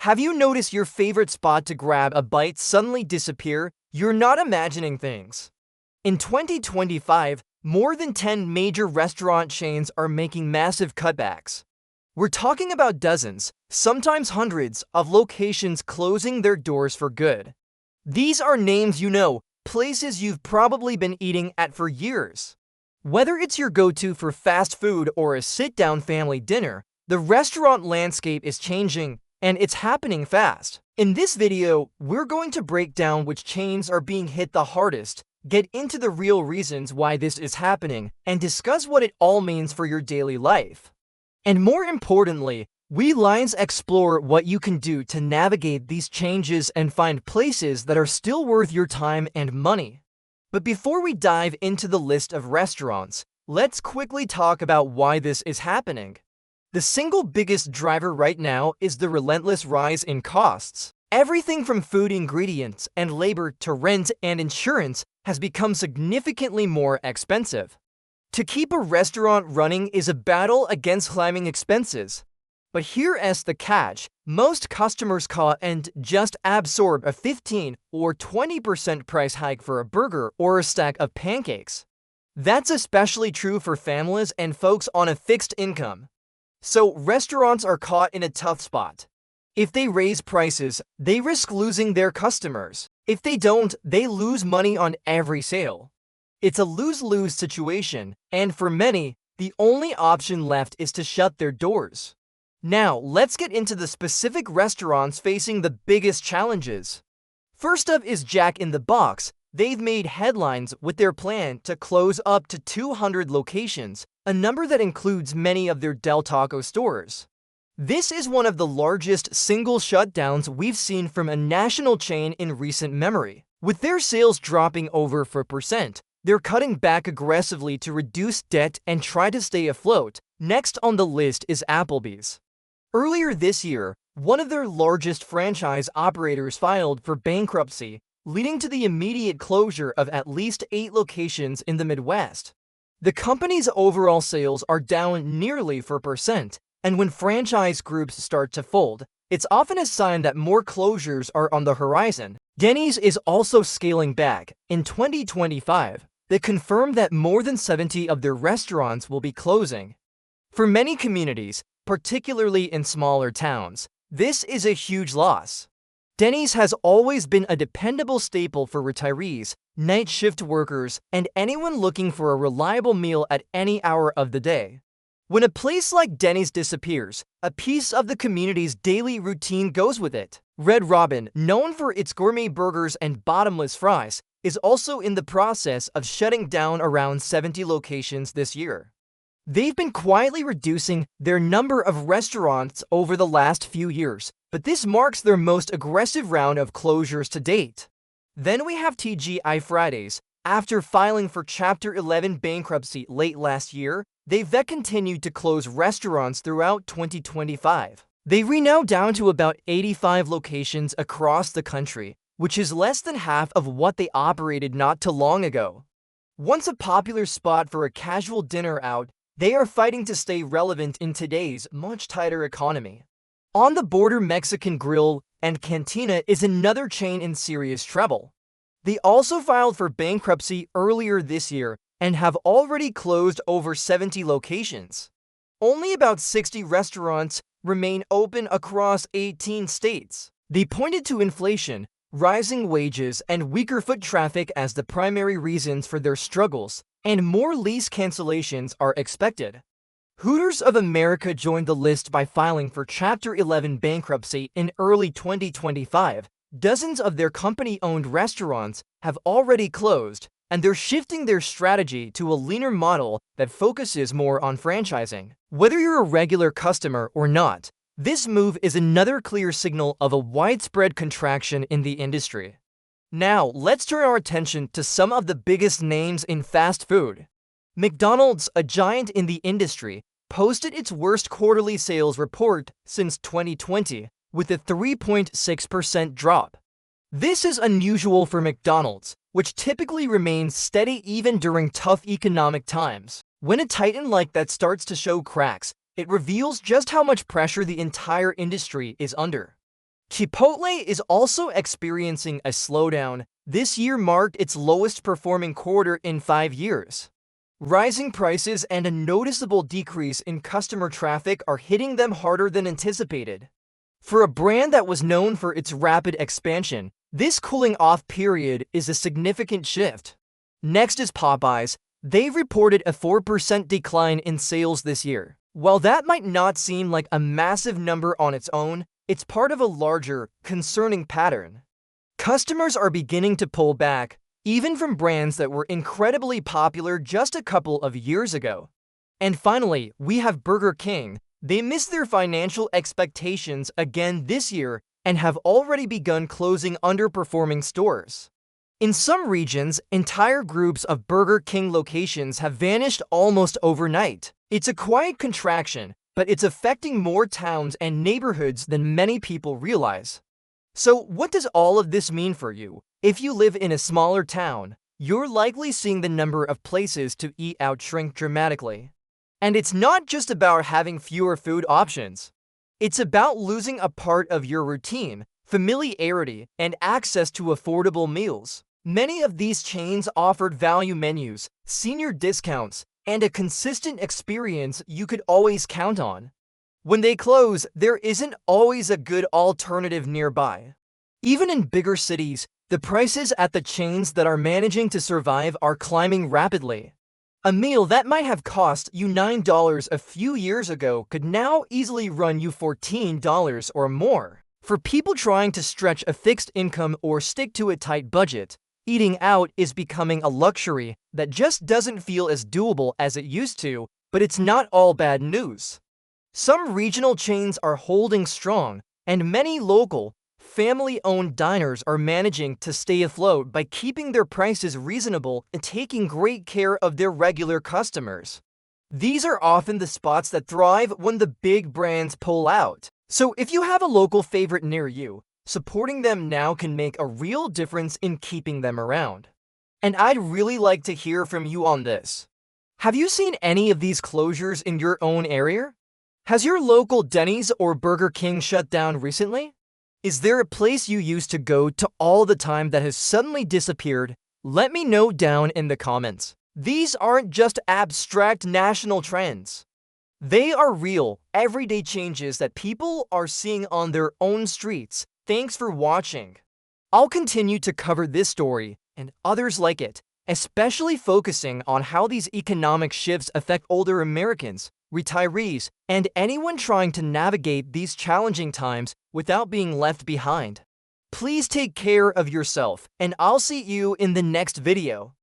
Have you noticed your favorite spot to grab a bite suddenly disappear? You're not imagining things. In 2025, more than 10 major restaurant chains are making massive cutbacks. We're talking about dozens, sometimes hundreds, of locations closing their doors for good. These are names you know, places you've probably been eating at for years. Whether it's your go-to for fast food or a sit-down family dinner, the restaurant landscape is changing, and it's happening fast. In this video, we're going to break down which chains are being hit the hardest, get into the real reasons why this is happening, and discuss what it all means for your daily life. And more importantly, we Lions explore what you can do to navigate these changes and find places that are still worth your time and money. But before we dive into the list of restaurants, let's quickly talk about why this is happening. The single biggest driver right now is the relentless rise in costs. Everything from food ingredients and labor to rent and insurance has become significantly more expensive. To keep a restaurant running is a battle against climbing expenses. But here's the catch: most customers can't and just absorb a 15 or 20% price hike for a burger or a stack of pancakes. That's especially true for families and folks on a fixed income. So restaurants are caught in a tough spot. If they raise prices, they risk losing their customers. If they don't, they lose money on every sale. It's a lose-lose situation, and for many, the only option left is to shut their doors. Now, let's get into the specific restaurants facing the biggest challenges. First up is Jack in the Box. They've made headlines with their plan to close up to 200 locations, a number that includes many of their Del Taco stores. This is one of the largest single shutdowns we've seen from a national chain in recent memory. With their sales dropping over 4%, they're cutting back aggressively to reduce debt and try to stay afloat. Next on the list is Applebee's. Earlier this year, one of their largest franchise operators filed for bankruptcy, leading to the immediate closure of at least 8 locations in the Midwest. The company's overall sales are down nearly 4%, and when franchise groups start to fold, it's often a sign that more closures are on the horizon. Denny's is also scaling back. In 2025, they confirmed that more than 70 of their restaurants will be closing. For many communities, particularly in smaller towns, this is a huge loss. Denny's has always been a dependable staple for retirees, night shift workers, and anyone looking for a reliable meal at any hour of the day. When a place like Denny's disappears, a piece of the community's daily routine goes with it. Red Robin, known for its gourmet burgers and bottomless fries, is also in the process of shutting down around 70 locations this year. They've been quietly reducing their number of restaurants over the last few years, but this marks their most aggressive round of closures to date. Then we have TGI Fridays. After filing for Chapter 11 bankruptcy late last year, they've continued to close restaurants throughout 2025. They are now down to about 85 locations across the country, which is less than half of what they operated not too long ago. Once a popular spot for a casual dinner out, they are fighting to stay relevant in today's much tighter economy. On the Border Mexican Grill and Cantina is another chain in serious trouble. They also filed for bankruptcy earlier this year and have already closed over 70 locations. Only about 60 restaurants remain open across 18 states. They pointed to inflation, rising wages, and weaker foot traffic as the primary reasons for their struggles, and more lease cancellations are expected. Hooters of America joined the list by filing for Chapter 11 bankruptcy in early 2025. Dozens of their company-owned restaurants have already closed, and they're shifting their strategy to a leaner model that focuses more on franchising. Whether you're a regular customer or not, this move is another clear signal of a widespread contraction in the industry. Now, let's turn our attention to some of the biggest names in fast food. McDonald's, a giant in the industry, posted its worst quarterly sales report since 2020, with a 3.6% drop. This is unusual for McDonald's, which typically remains steady even during tough economic times. When a titan like that starts to show cracks, it reveals just how much pressure the entire industry is under. Chipotle is also experiencing a slowdown. This year marked its lowest performing quarter in 5 years. Rising prices and a noticeable decrease in customer traffic are hitting them harder than anticipated. For a brand that was known for its rapid expansion, this cooling off period is a significant shift. Next is Popeyes. They've reported a 4% decline in sales this year. While that might not seem like a massive number on its own, it's part of a larger, concerning pattern. Customers are beginning to pull back, even from brands that were incredibly popular just a couple of years ago. And finally, we have Burger King. They missed their financial expectations again this year and have already begun closing underperforming stores. In some regions, entire groups of Burger King locations have vanished almost overnight. It's a quiet contraction, but it's affecting more towns and neighborhoods than many people realize. So, what does all of this mean for you? If you live in a smaller town, you're likely seeing the number of places to eat out shrink dramatically. And it's not just about having fewer food options. It's about losing a part of your routine, familiarity, and access to affordable meals. Many of these chains offered value menus, senior discounts, and a consistent experience you could always count on. When they close, there isn't always a good alternative nearby. Even in bigger cities, the prices at the chains that are managing to survive are climbing rapidly. A meal that might have cost you $9 a few years ago could now easily run you $14 or more. For people trying to stretch a fixed income or stick to a tight budget, eating out is becoming a luxury that just doesn't feel as doable as it used to, but it's not all bad news. Some regional chains are holding strong, and many local, family-owned diners are managing to stay afloat by keeping their prices reasonable and taking great care of their regular customers. These are often the spots that thrive when the big brands pull out. So if you have a local favorite near you, supporting them now can make a real difference in keeping them around. And I'd really like to hear from you on this. Have you seen any of these closures in your own area? Has your local Denny's or Burger King shut down recently? Is there a place you used to go to all the time that has suddenly disappeared? Let me know down in the comments. These aren't just abstract national trends. They are real, everyday changes that people are seeing on their own streets. Thanks for watching. I'll continue to cover this story and others like it, especially focusing on how these economic shifts affect older Americans, retirees, and anyone trying to navigate these challenging times without being left behind. Please take care of yourself, and I'll see you in the next video.